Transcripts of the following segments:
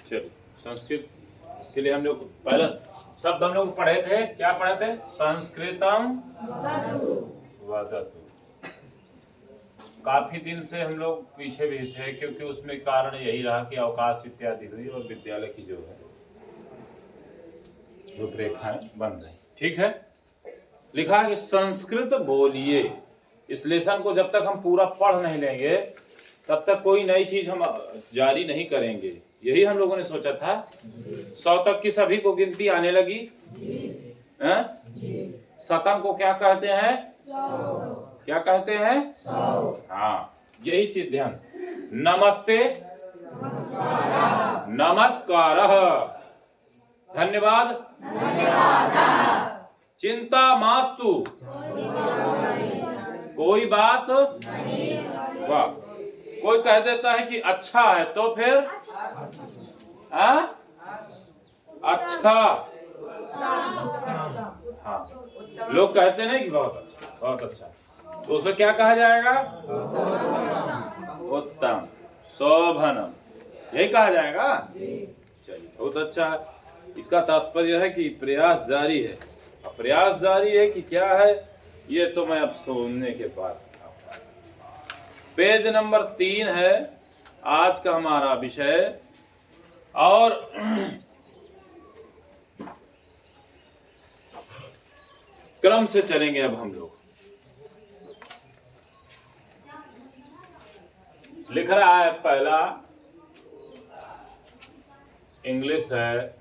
चलिए, संस्कृत के लिए हम लोग पहला शब्द हम लोग पढ़े थे, क्या पढ़े थे? संस्कृतम वदतु। काफी दिन से हम लोग पीछे भी थे, क्योंकि उसमें कारण यही रहा कि अवकाश इत्यादि हुई और विद्यालय की जो है रूपरेखाएं बन रही। ठीक है, लिखा है कि संस्कृत बोलिए। इस लेसन को जब तक हम पूरा पढ़ नहीं लेंगे तब तक कोई नई चीज हम जारी नहीं करेंगे। यही हम लोगों ने सोचा था। 100 तक की सभी को गिनती आने लगी। शतम को क्या कहते हैं? क्या कहते हैं? हाँ, यही चीज ध्यान। नमस्ते, नमस्कारः, धन्यवाद, चिंता मास्तु, कोई बात, वाह। कोई कह देता है कि अच्छा है तो फिर अच्छा, हाँ, लोग कहते हैं कि बहुत अच्छा, बहुत अच्छा, तो उसे क्या कहा जाएगा? उत्तम, शोभनम, यही कहा जाएगा। चलिए, बहुत अच्छा है। इसका तात्पर्य है कि प्रयास जारी है। प्रयास जारी है कि क्या है, ये तो मैं अब सुनने के बाद बताऊंगा। पेज नंबर 3 है आज का हमारा विषय। और क्रम से चलेंगे अब हम लोग। लिख रहा है पहला इंग्लिश है,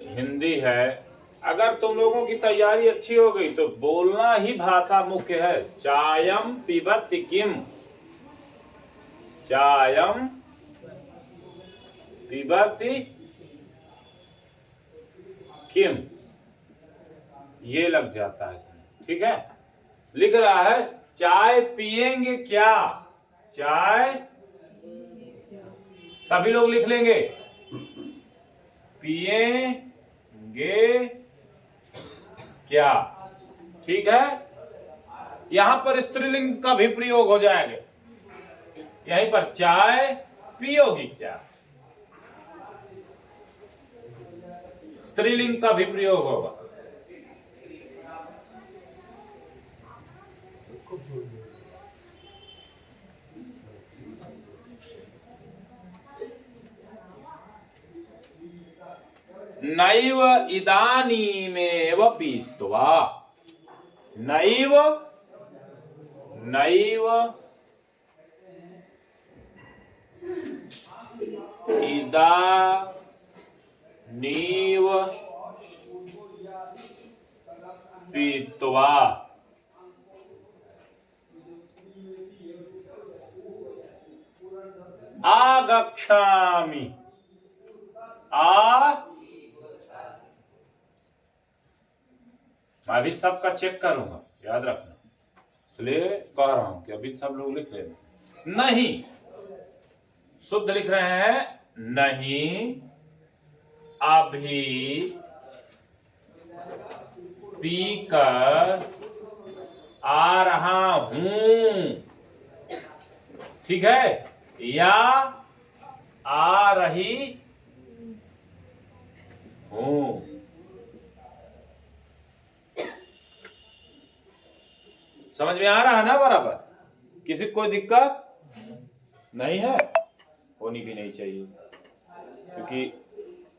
हिंदी है। अगर तुम लोगों की तैयारी अच्छी हो गई तो बोलना ही भाषा मुख्य है। चायम पिबति किम, चायम पिबति किम, ये लग जाता है इसमें। ठीक है, लिख रहा है चाय पिएंगे क्या? चाय, सभी लोग लिख लेंगे, पिएंगे क्या? ठीक है, यहां पर स्त्रीलिंग का भी प्रयोग हो जाएगा। यहीं पर चाय पियोगी क्या, स्त्रीलिंग का भी प्रयोग होगा। नैव इदानीमेव पीत्वा, नैव, नैव इदानीव पीत्वा, आगच्छामि, मैं भी सबका चेक करूंगा, याद रखना, इसलिए कह रहा हूं कि अभी सब लोग लिख लेना। नहीं, शुद्ध लिख रहे हैं, नहीं अभी पीकर आ रहा हूं। ठीक है, या आ रही हूं। समझ में आ रहा है ना? बराबर, किसी को कोई दिक्कत नहीं है, होनी भी नहीं चाहिए, क्योंकि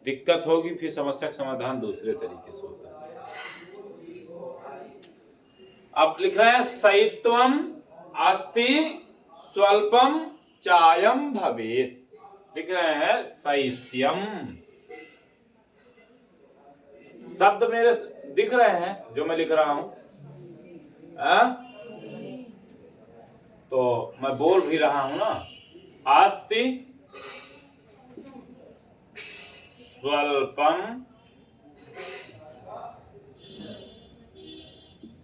दिक्कत होगी फिर समस्या का समाधान दूसरे तरीके से होता है। अब लिख रहे हैं सैत्वम अस्ति स्वल्पम चायम भवेत्। लिख रहे हैं शैत्यम। शब्द मेरे दिख रहे हैं जो मैं लिख रहा हूं, तो मैं बोल भी रहा हूं ना। अस्ति स्वल्पम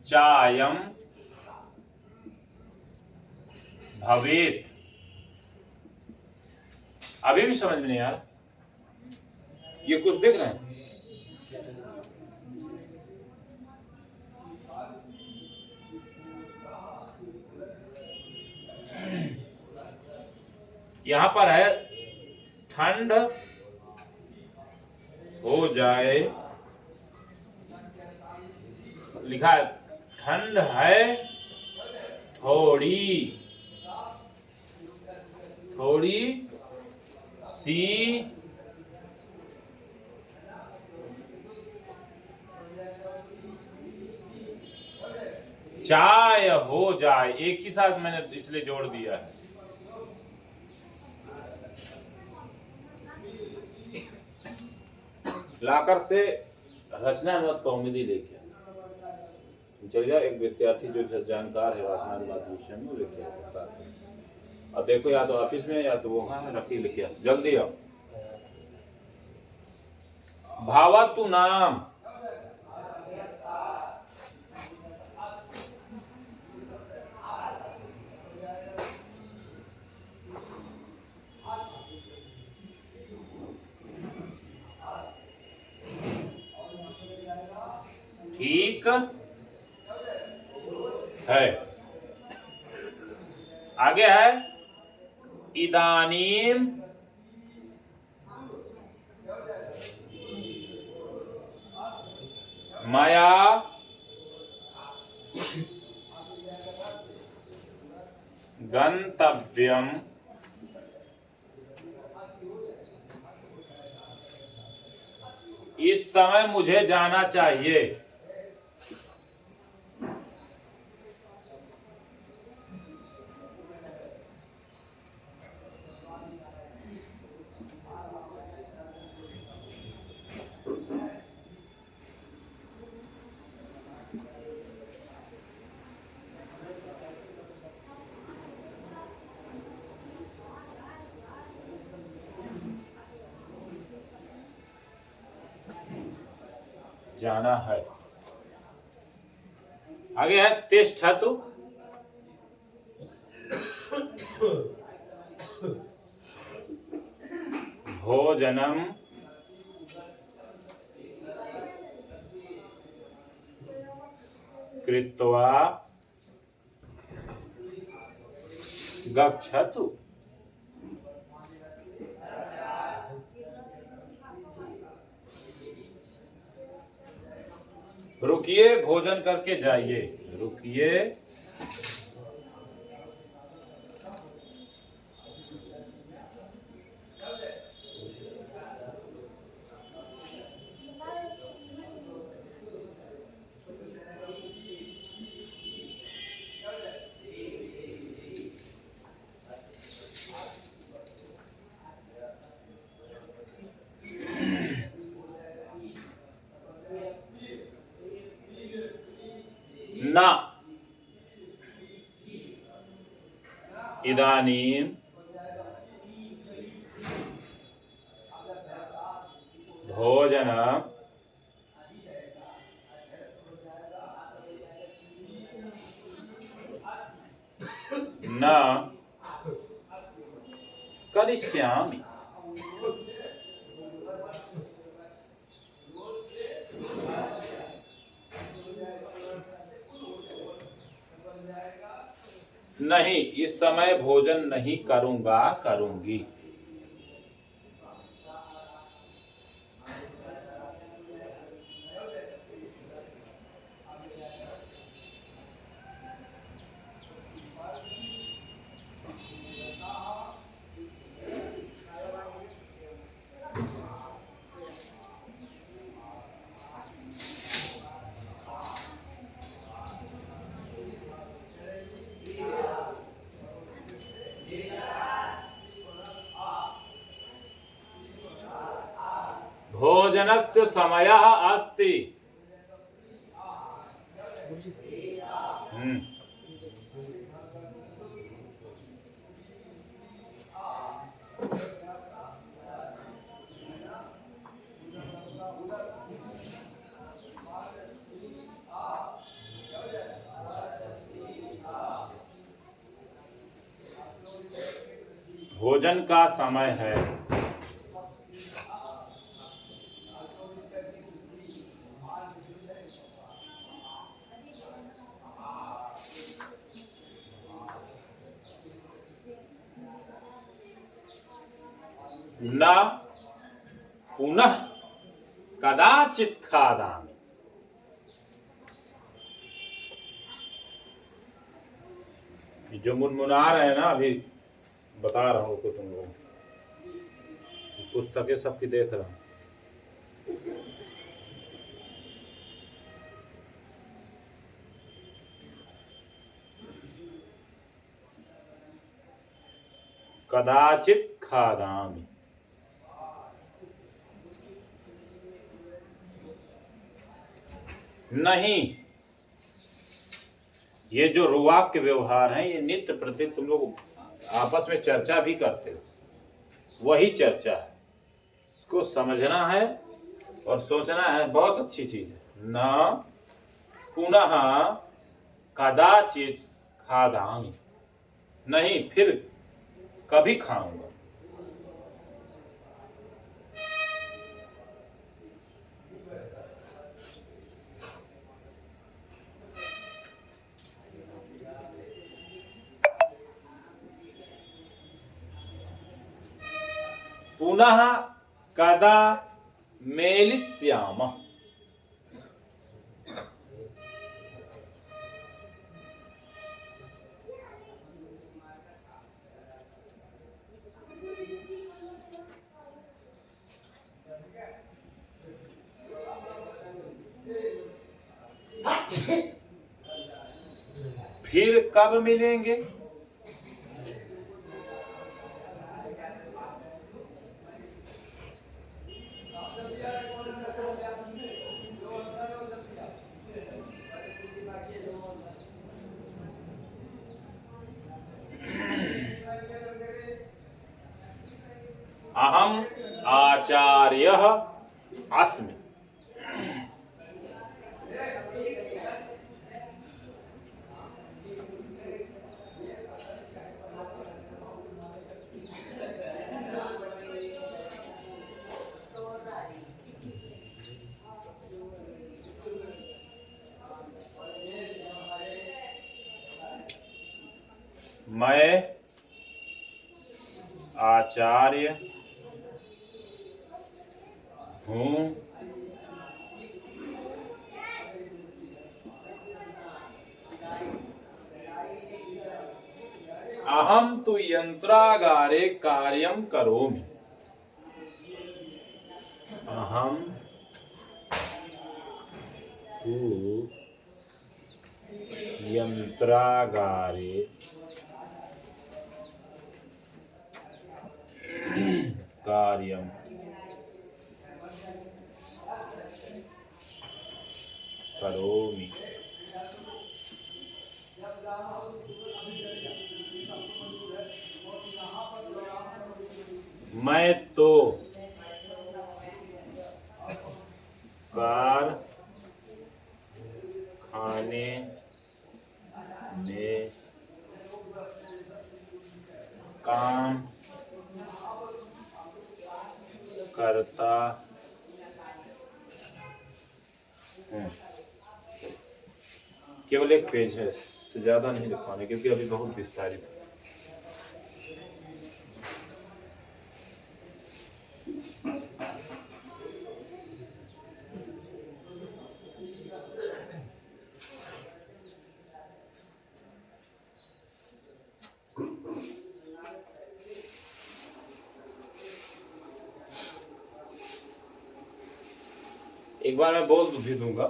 चायम भवेत्। अभी भी समझ में नहीं आ रहा, ये कुछ दिख रहे हैं? यहां पर है ठंड हो जाए, लिखा है ठंड है थोड़ी थोड़ी सी चाय हो जाए। एक ही साथ मैंने इसलिए जोड़ दिया है। लाकर से रचनात्मक कौमुदी लेके चल जाओ। एक विद्यार्थी जो जानकार है रचनात्मक विषय में, लेके आओ साथ में। अब देखो या तो ऑफिस में या तो वहां है, रखी लेके आओ, जल्दी आओ। भावातु नाम ठीक है। आगे है इदानीम मया गंतव्यम इस समय मुझे जाना चाहिए। जाना है। आगे है तिष्ठतु भोजनम कृत्वा गच्छतु। रुकिए भोजन करके जाइए। रुकिए ना इदानीम भोजन न करिष्यामि। नहीं, इस समय भोजन नहीं करूंगा, करूंगी। भोजनस्य समयः अस्ति। भोजन का समय है। न पुनः कदाचित खादामि। जो मुनमुना रहे हैं ना, अभी बता रहा हूं को तुम लोग, पुस्तकें सबकी देख रहा हूं। कदाचित खादामि, नहीं। ये जो रुवाक्य व्यवहार है, ये नित्य प्रति तुम लोग आपस में चर्चा भी करते हो, वही चर्चा है। इसको समझना है और सोचना है, बहुत अच्छी चीज है। न पुनः कदाचित खादामि, नहीं फिर कभी खाऊंगा। पुनः कदा मेलिष्यामः, फिर कब मिलेंगे। अहम आचार्यः अस्मि। मैं आचार्य हूँ। अहम तु यंत्रागारे कार्यं करोमि। अहम तु यंत्रागारे कार्यं करोमि। मैं तो कारखाने में काम करता हूँ। केवल एक पेज है, इससे ज्यादा नहीं लिख पाने क्योंकि अभी बहुत विस्तारित है। एक बार मैं बोल भी दूंगा।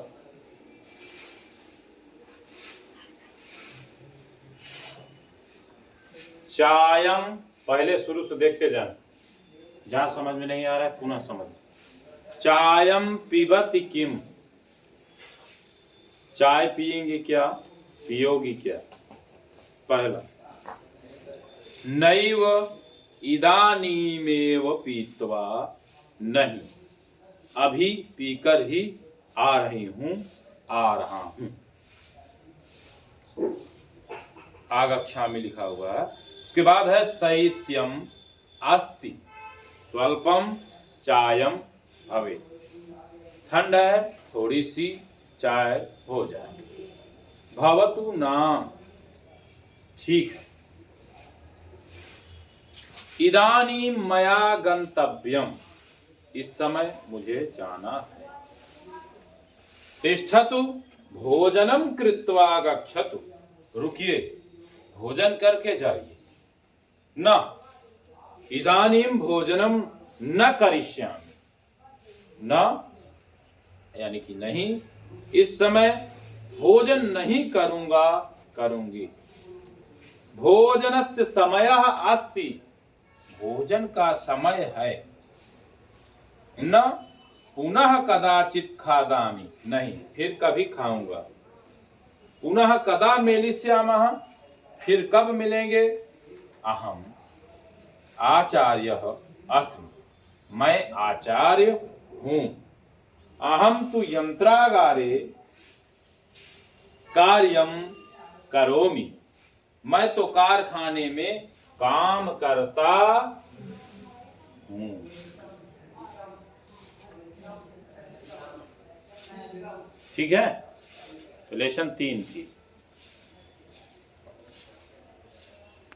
चायम, पहले शुरू से देखते जाना, जहां समझ में नहीं आ रहा है पुनः समझ। चायम पिबति किम, चाय पिएंगे क्या, पियोगी क्या। पहला, नैव इदानीमेव पीत्वा, नहीं अभी पीकर ही आ रही हूं, आ रहा हूं। आगच्छा में लिखा हुआ है। उसके बाद है शैत्यम अस्ति स्वल्पम चायम भवेत्, ठंड है थोड़ी सी चाय हो जाए। भवतु नाम, ठीक है। इदानीं मया गंतव्यम, इस समय मुझे जाना है। तिष्ठतु भोजनम कृत्वा गच्छतु, रुकिए, भोजन करके जाइए। न इदानीं भोजनम न करिष्यामि, न यानी कि नहीं, इस समय भोजन नहीं करूंगा, करूंगी। भोजनस्य समयः अस्ति, भोजन का समय है। न पुनः कदाचित खादामि, नहीं फिर कभी खाऊंगा। पुनः कदा मेलिष्यामः, फिर कब मिलेंगे। अहम आचार्यः अस्मि, मैं आचार्य हूं। अहम तु यंत्रागारे कार्यम करोमि, मैं तो कारखाने में काम करता हूं। ठीक है, तो लेसन 3 की